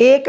$1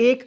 $1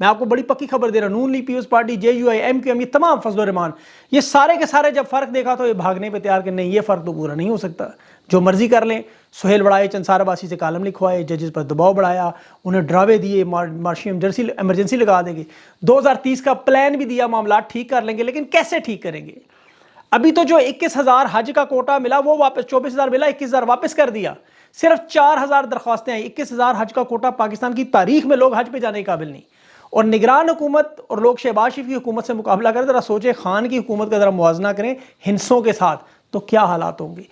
میں آپ کو بڑی پکی خبر دے رہا ہوں، Noon League Peoples Party, J U I, M Q M, یہ تمام فضل الرحمان، یہ سارے کے سارے جب فرق دیکھا تو یہ بھاگنے پہ تیار کہ نہیں یہ فرق تو پورا نہیں ہو سکتا، جو مرضی کر لیں۔ سہیل بڑائے چنسار عباسی سے کالم لکھوائے، ججز پر دباؤ بڑھایا، انہیں ڈراوے دیے معاشی ایمرجنسی لگا دیں گے، 2030 کا پلان بھی دیا، معاملات ٹھیک کر لیں گے، لیکن کیسے ٹھیک کریں گے؟ ابھی تو جو 21,000 حج کا کوٹا ملا وہ واپس، 24,000 ملا، 21,000 واپس کر دیا، صرف 4,000 درخواستیں آئیں، 21,000 حج کا کوٹا، پاکستان کی تاریخ میں لوگ حج پہ جانے کے قابل نہیں، اور نگران حکومت اور لوگ شہباز شریف کی حکومت سے مقابلہ کریں، ذرا سوچیں خان کی حکومت کا ذرا موازنہ کریں ہندسوں کے ساتھ تو کیا حالات ہوں گے۔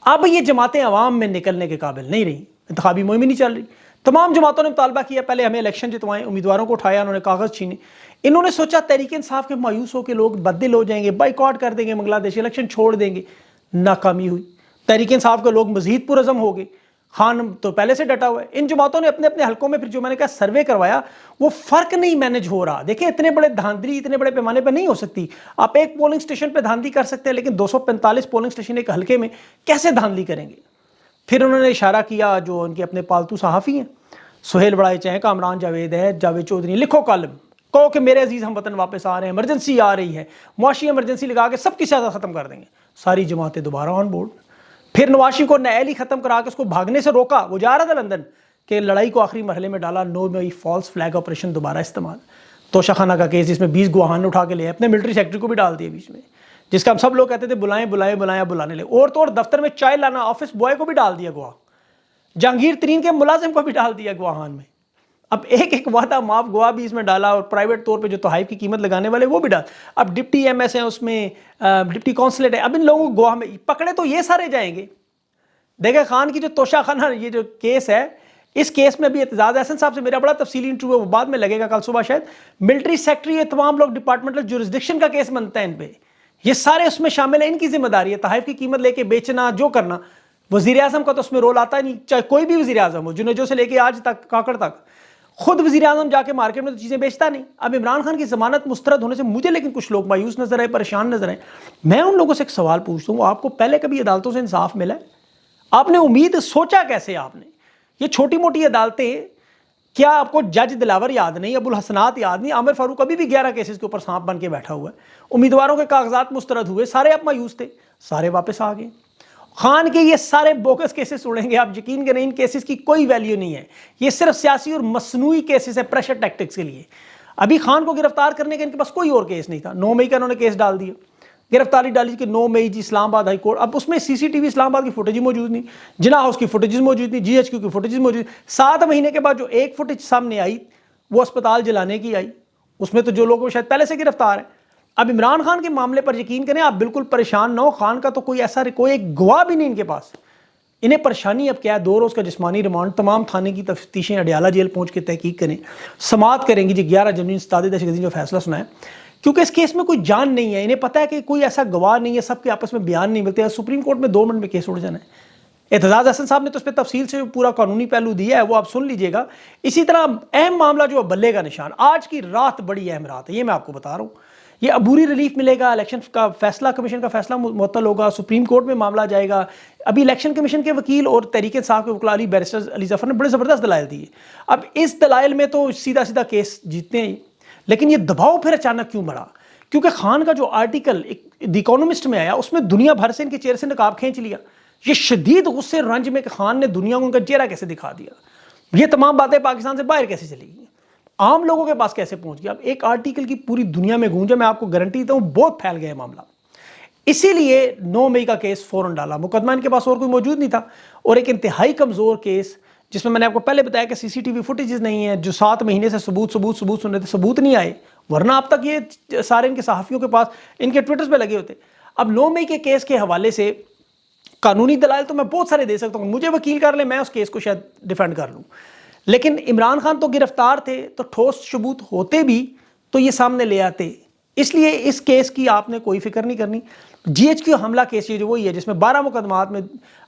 اب یہ جماعتیں عوام میں نکلنے کے قابل نہیں رہی، انتخابی مہم نہیں چل رہی، تمام جماعتوں نے مطالبہ کیا، پہلے ہمیں الیکشن جتوائیں، امیدواروں کو اٹھایا، انہوں نے کاغذ چھینے، انہوں نے سوچا تحریک انصاف کے مایوس ہو کے لوگ بددل ہو جائیں گے، بائیکاٹ کر دیں گے، بنگلہ دیش الیکشن چھوڑ دیں گے، ناکامی ہوئی، تحریک انصاف کے لوگ مزید پرعزم ہو گئے، خان تو پہلے سے ڈٹا ہوا ہے۔ ان جماعتوں نے اپنے اپنے حلقوں میں پھر جو میں نے کہا سروے کروایا، وہ فرق نہیں مینج ہو رہا۔ دیکھیں اتنے بڑے دھاندلی اتنے بڑے پیمانے پہ نہیں ہو سکتی، آپ ایک پولنگ سٹیشن پہ دھاندلی کر سکتے ہیں، لیکن 245 پولنگ سٹیشن ایک حلقے میں کیسے دھاندلی کریں گے؟ پھر انہوں نے اشارہ کیا جو ان کے اپنے پالتو صحافی ہیں، سہیل بڑائے چاہیں، کامران جاوید ہے، جاوید چودھری، لکھو کالم، کہو کہ میرے عزیز ہم وطن واپس آ رہے ہیں، ایمرجنسی آ رہی ہے، معاشی ایمرجنسی لگا کے سب کی سیاست ختم کر دیں گے، ساری جماعتیں دوبارہ آن بورڈ۔ پھر نواز شریف کو نیلی ختم کرا کے اس کو بھاگنے سے روکا، وہ جا رہا تھا لندن، کہ لڑائی کو آخری مرحلے میں ڈالا، 9 مئی فالس فلیگ آپریشن دوبارہ استعمال، توشہ خانہ کا کیس جس میں 20 گواہان اٹھا کے لے، اپنے ملٹری سیکٹری کو بھی ڈال دیا بیچ میں، جس کا ہم سب لوگ کہتے تھے بلائیں بلائیں بلائیں، بلانے لے، اور تو اور دفتر میں چائے لانا، آفس بوائے کو بھی ڈال دیا گواہ، جہانگیر ترین کے ملازم کو بھی ڈال دیا گواہان میں، اب ایک ایک وعدہ معاف گواہ بھی اس میں ڈالا، اور پرائیویٹ طور پہ جو تحائف کی قیمت لگانے والے وہ بھی ڈال، اب ڈپٹی ایم ایس ہیں اس میں، ڈپٹی کونسلیٹ ہے، اب ان لوگوں کو گواہ میں پکڑے تو یہ سارے جائیں گے۔ دیکھیں خان کی جو توشہ خانہ یہ جو کیس ہے، اس کیس میں بھی اعتزاز احسن صاحب سے میرا بڑا تفصیلی انٹرویو ہے، وہ بعد میں لگے گا کل صبح شاید، ملٹری سیکٹری یہ تمام لوگ ڈپارٹمنٹل جورسڈکشن کا کیس بنتا ہے ان پہ، یہ سارے اس میں شامل ہیں، ان کی ذمہ داری ہے، تحائف کی قیمت لے کے بیچنا جو کرنا، وزیر اعظم کا تو اس میں رول آتا ہے نہیں، چاہے کوئی بھی وزیر اعظم ہو، جنیجو سے لے کے آج تک کاکڑ تک، خود وزیر اعظم جا کے مارکیٹ میں تو چیزیں بیچتا نہیں۔ اب عمران خان کی ضمانت مسترد ہونے سے مجھے لیکن کچھ لوگ مایوس نظر آئے، پریشان نظر آئے، میں ان لوگوں سے ایک سوال پوچھتا ہوں، آپ کو پہلے کبھی عدالتوں سے انصاف ملا ہے؟ آپ نے امید سوچا کیسے؟ آپ نے یہ چھوٹی موٹی عدالتیں، کیا آپ کو جج دلاور یاد نہیں، ابو الحسنات یاد نہیں، عامر فاروق ابھی بھی 11 کیسز کے اوپر سانپ بن کے بیٹھا ہوا ہے، امیدواروں کے کاغذات مسترد ہوئے، سارے آپ مایوس تھے، سارے واپس آ گئے۔ خان کے یہ سارے بوکس کیسز سنیں گے آپ، یقین کریں ان کیسز کی کوئی ویلیو نہیں ہے، یہ صرف سیاسی اور مصنوعی کیسز ہے پریشر ٹیکٹکس کے لیے۔ ابھی خان کو گرفتار کرنے کا ان کے پاس کوئی اور کیس نہیں تھا، 9 مئی کا انہوں نے کیس ڈال دیا، گرفتاری ڈالی کہ 9 مئی جی اسلام آباد ہائی کورٹ، اب اس میں سی سی ٹی وی اسلام آباد کی فوٹیج موجود نہیں، جناح ہاؤس کی فوٹیجز موجود نہیں، جی ایچ کیو کی فوٹیجز موجود، 7 مہینے کے بعد جو ایک فوٹیج سامنے آئی وہ اسپتال جلانے کی آئی، اس میں تو جو لوگ شاید پہلے سے گرفتار ہیں۔ اب عمران خان کے معاملے پر یقین کریں آپ بالکل پریشان نہ ہو، خان کا تو کوئی ایسا کوئی ایک گواہ بھی نہیں ان کے پاس، انہیں پریشانی اب کیا ہے، 2 روز کا جسمانی ریمانڈ، تمام تھانے کی تفتیشیں اڈیالہ جیل پہنچ کے تحقیق کریں، سماعت کریں گی جی 11 جنوری استاد دہشت گردی جو فیصلہ سنا ہے، کیونکہ اس کیس میں کوئی جان نہیں ہے، انہیں پتہ ہے کہ کوئی ایسا گواہ نہیں ہے، سب کے آپس میں بیان نہیں ملتے ہیں، سپریم کورٹ میں 2 منٹ میں کیس اڑ جانا ہے۔ اعتزاز احسن صاحب نے تو اس پہ تفصیل سے پورا قانونی پہلو دیا ہے، وہ آپ سن لیجئے گا۔ اسی طرح اہم معاملہ جو بلے کا نشان، آج کی رات بڑی اہم رات ہے، یہ میں آپ کو بتا رہا ہوں، یہ عبوری ریلیف ملے گا، الیکشن کا فیصلہ، کمیشن کا فیصلہ معطل ہوگا، سپریم کورٹ میں معاملہ جائے گا۔ ابھی الیکشن کمیشن کے وکیل اور تحریک انصاف کے وکلاء بیرسٹر علی ظفر نے بڑے زبردست دلائل دیے، اب اس دلائل میں تو سیدھا سیدھا کیس جیتتے ہیں، لیکن یہ دباؤ پھر اچانک کیوں بڑھا؟ کیونکہ خان کا جو آرٹیکل دی اکانومسٹ میں آیا اس میں دنیا بھر سے ان کے چہرے سے نقاب کھینچ لیا، یہ شدید غصے رنج میں کہ خان نے دنیا کو ان کا چہرہ کیسے دکھا دیا، یہ تمام باتیں پاکستان سے باہر کیسے چلی گئی، عام لوگوں کے پاس کیسے پہنچ گیا، اب ایک آرٹیکل کی پوری دنیا میں گونجا، میں آپ کو گارنٹی دیتا ہوں بہت پھیل گیا معاملہ، اسی لیے 9 مئی کا کیس فوراً ڈالا، مقدمہ ان کے پاس اور کوئی موجود نہیں تھا، اور ایک انتہائی کمزور کیس جس میں نے آپ کو پہلے بتایا کہ سی سی ٹی وی فوٹیجز نہیں ہیں، جو 7 مہینے سے ثبوت سن رہے تھے، ثبوت نہیں آئے، ورنہ اب تک یہ سارے ان کے صحافیوں کے پاس ان کے ٹویٹرز پہ لگے ہوتے۔ اب 9 مئی کے کیس کے حوالے سے قانونی دلائل تو میں بہت سارے دے سکتا ہوں، مجھے وکیل کر لیں، میں اس کیس کو شاید ڈیفینڈ کر لوں، لیکن عمران خان تو گرفتار تھے، تو ٹھوس ثبوت ہوتے بھی تو یہ سامنے لے آتے، اس لیے اس کیس کی آپ نے کوئی فکر نہیں کرنی۔ جی ایچ کیو حملہ کیس یہ جو وہی ہے جس میں 12 مقدمات میں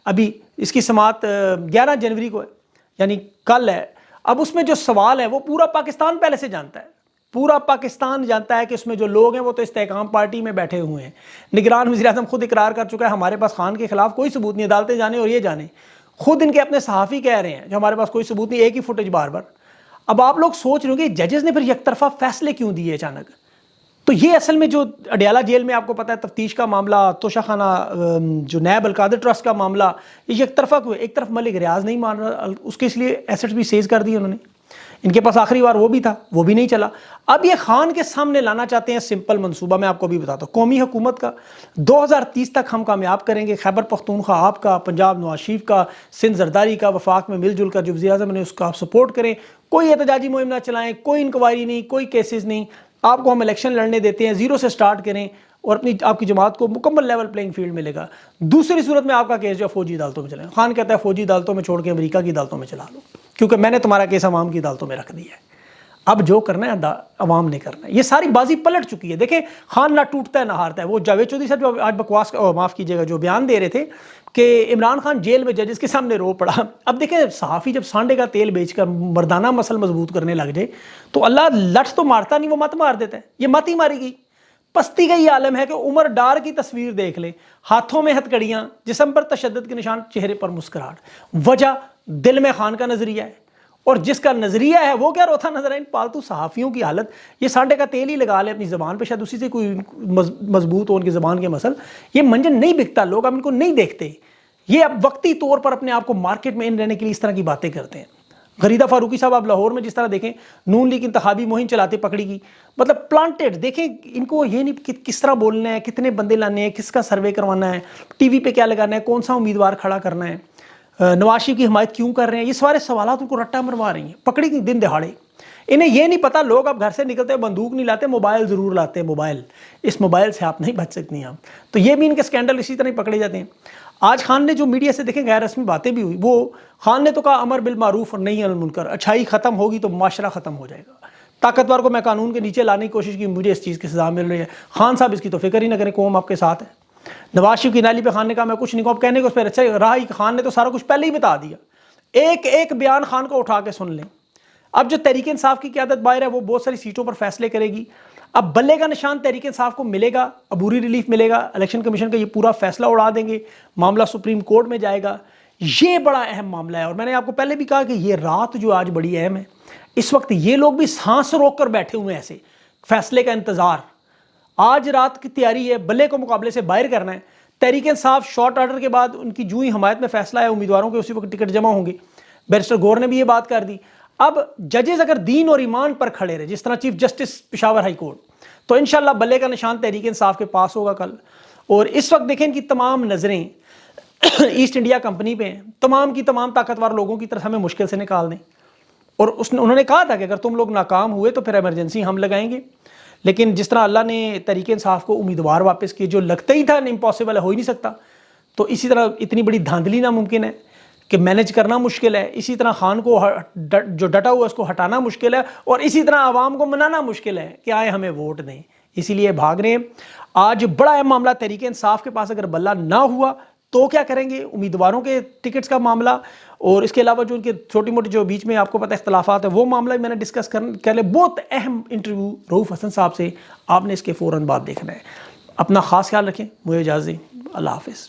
ابھی اس کی سماعت 11 جنوری کو ہے، یعنی کل ہے، اب اس میں جو سوال ہے وہ پورا پاکستان پہلے سے جانتا ہے، پورا پاکستان جانتا ہے کہ اس میں جو لوگ ہیں وہ تو استحکام پارٹی میں بیٹھے ہوئے ہیں، نگران وزیر اعظم خود اقرار کر چکا ہے ہمارے پاس خان کے خلاف کوئی ثبوت نہیں، عدالتیں جانے اور یہ جانے، خود ان کے اپنے صحافی کہہ رہے ہیں کہ ہمارے پاس کوئی ثبوت نہیں، ایک ہی فوٹیج بار بار۔ اب آپ لوگ سوچ رہے ہوں کہ ججز نے پھر یک طرفہ فیصلے کیوں دیے اچانک؟ تو یہ اصل میں جو اڈیالہ جیل میں آپ کو پتا ہے تفتیش کا معاملہ، توشہ خانہ جو نیب القادر ٹرسٹ کا معاملہ، یہ یک طرفہ کیوں؟ ایک طرف ملک ریاض نہیں مان رہا، اس کے اس لیے ایسٹس بھی سیز کر دیے انہوں نے، ان کے پاس آخری بار وہ بھی تھا، وہ بھی نہیں چلا۔ اب یہ خان کے سامنے لانا چاہتے ہیں سمپل منصوبہ، میں آپ کو بھی بتاتا ہوں، قومی حکومت کا 2030 تک ہم کامیاب کریں گے، خیبر پختونخوا آپ کا، پنجاب نواز شریف کا، سندھ زرداری کا، وفاق میں مل جل کر جو وزیر اعظم نے اس کا آپ سپورٹ کریں، کوئی احتجاجی مہم نہ چلائیں، کوئی انکوائری نہیں، کوئی کیسز نہیں، آپ کو ہم الیکشن لڑنے دیتے ہیں، زیرو سے سٹارٹ کریں اور اپنی آپ کی جماعت کو مکمل لیول پلینگ فیلڈ ملے گا۔ دوسری صورت میں آپ کا کیس جو فوجی عدالتوں میں چلیں، خان کہتا ہے فوجی عدالتوں میں چھوڑ کے امریکہ کی عدالتوں میں چلا لو، کیونکہ میں نے تمہارا کیس عوام کی عدالتوں میں رکھ دیا ہے، اب جو کرنا ہے عوام نے کرنا ہے۔ یہ ساری بازی پلٹ چکی ہے، دیکھیں خان نہ ٹوٹتا ہے نہ ہارتا ہے۔ وہ جاوید چودھری صاحب جو آج بکواس معاف کیجیے گا جو بیان دے رہے تھے کہ عمران خان جیل میں ججز کے سامنے رو پڑا، اب دیکھیں صحافی جب سانڈے کا تیل بیچ کر مردانہ مسل مضبوط کرنے لگ جائے تو اللہ لٹ تو مارتا نہیں، وہ مت مار دیتا ہے، یہ مت ہی ماری گئی۔ پستی کا یہ عالم ہے کہ عمر ڈار کی تصویر دیکھ لیں، ہاتھوں میں ہتھکڑیاں، جسم پر تشدد کے نشان، چہرے پر مسکراہٹ، وجہ دل میں خان کا نظریہ ہے، اور جس کا نظریہ ہے وہ کیا روتا نظر ہے۔ ان پالتو صحافیوں کی حالت، یہ سانڈے کا تیل ہی لگا لے اپنی زبان پہ، شاید اسی سے کوئی مضبوط ہو ان کی زبان کے مسل۔ یہ منجن نہیں بکتا، لوگ اب ان کو نہیں دیکھتے، یہ اب وقتی طور پر اپنے آپ کو مارکیٹ میں ان رہنے کے لیے اس طرح کی باتیں کرتے ہیں۔ غریدہ فاروقی صاحب آپ لاہور میں جس طرح دیکھیں نون لیگ انتخابی مہم چلاتے پکڑی کی، مطلب پلانٹڈ، دیکھیں ان کو یہ نہیں کہ کس طرح بولنا ہے، کتنے بندے لانے ہیں، کس کا سروے کروانا ہے، ٹی وی پہ کیا لگانا ہے، کون سا امیدوار کھڑا کرنا ہے، نواز شریف کی حمایت کیوں کر رہے ہیں، یہ سارے سوالات ان کو رٹا مروا رہی ہیں، پکڑی کی دن دہاڑے۔ انہیں یہ نہیں پتا لوگ اب گھر سے نکلتے بندوق نہیں لاتے، موبائل ضرور لاتے ہیں، موبائل، اس موبائل سے آپ نہیں بچ سکتی ہیں۔ تو یہ بھی ان کے سکینڈل اسی طرح ہی پکڑے جاتے ہیں۔ آج خان نے جو میڈیا سے دیکھیں غیر رسمی باتیں بھی ہوئی، وہ خان نے تو کہا امر بالمعروف اور نہیں عن المنکر، اچھائی ختم ہوگی تو معاشرہ ختم ہو جائے گا، طاقتور کو میں قانون کے نیچے لانے کی کوشش کی، مجھے اس چیز کی سزا مل رہی ہے۔ خان صاحب اس کی تو فکر ہی نہ کریں، قوم آپ کے ساتھ ہے۔ نواز شریف کی نالی پہ خان نے کہا میں کچھ نہیں کہوں، اب کہنے کو اس پہ اچھا رہا ہی، خان نے تو سارا کچھ پہلے ہی بتا دیا، ایک ایک بیان خان کو اٹھا کے سن لیں۔ اب جو تحریک انصاف کی قیادت باہر ہے وہ بہت ساری سیٹوں پر فیصلے کرے گی، اب بلے کا نشان تحریک انصاف کو ملے گا، عبوری ریلیف ملے گا، الیکشن کمیشن کا یہ پورا فیصلہ اڑا دیں گے، معاملہ سپریم کورٹ میں جائے گا۔ یہ بڑا اہم معاملہ ہے، اور میں نے آپ کو پہلے بھی کہا کہ یہ رات جو آج بڑی اہم ہے، اس وقت یہ لوگ بھی سانس روک کر بیٹھے ہوئے ہیں ایسے فیصلے کا انتظار۔ آج رات کی تیاری ہے، بلے کو مقابلے سے باہر کرنا ہے۔ تحریک انصاف شارٹ آرڈر کے بعد ان کی جو ہی حمایت میں فیصلہ ہے امیدواروں کے اسی وقت ٹکٹ جمع ہوں گے۔ بیرسٹر گور نے بھی یہ بات کر دی۔ اب ججز اگر دین اور ایمان پر کھڑے رہے، جس طرح chief justice Peshawar high court, تو انشاءاللہ بلے کا نشان تحریک انصاف کے پاس ہوگا کل۔ اور اس وقت دیکھیں ان کی تمام نظریں ایسٹ انڈیا کمپنی پہ ہیں، تمام کی تمام طاقتور لوگوں کی طرف ہمیں مشکل سے نکال دیں۔ اور انہوں نے کہا تھا کہ اگر تم لوگ ناکام ہوئے تو پھر ایمرجنسی ہم لگائیں گے، لیکن جس طرح اللہ نے تحریک انصاف کو امیدوار واپس کیے، جو لگتا ہی تھا امپاسبل ہے، ہو ہی نہیں سکتا، تو اسی طرح اتنی بڑی دھاندلی ناممکن ہے کہ مینج کرنا مشکل ہے، اسی طرح خان کو جو ڈٹا ہوا اس کو ہٹانا مشکل ہے، اور اسی طرح عوام کو منانا مشکل ہے کہ آئے ہمیں ووٹ دیں، اسی لیے بھاگ رہے ہیں۔ آج بڑا اہم معاملہ تحریک انصاف کے پاس اگر بلہ نہ ہوا تو کیا کریں گے، امیدواروں کے ٹکٹس کا معاملہ، اور اس کے علاوہ جو ان کے چھوٹی موٹی جو بیچ میں آپ کو پتہ اختلافات ہیں وہ معاملہ میں نے ڈسکس کر لے۔ بہت اہم انٹرویو رؤوف حسن صاحب سے، آپ نے اس کے فوراً بعد دیکھنا ہے۔ اپنا خاص خیال رکھیں، مجھے اجازت دیں، اللہ حافظ۔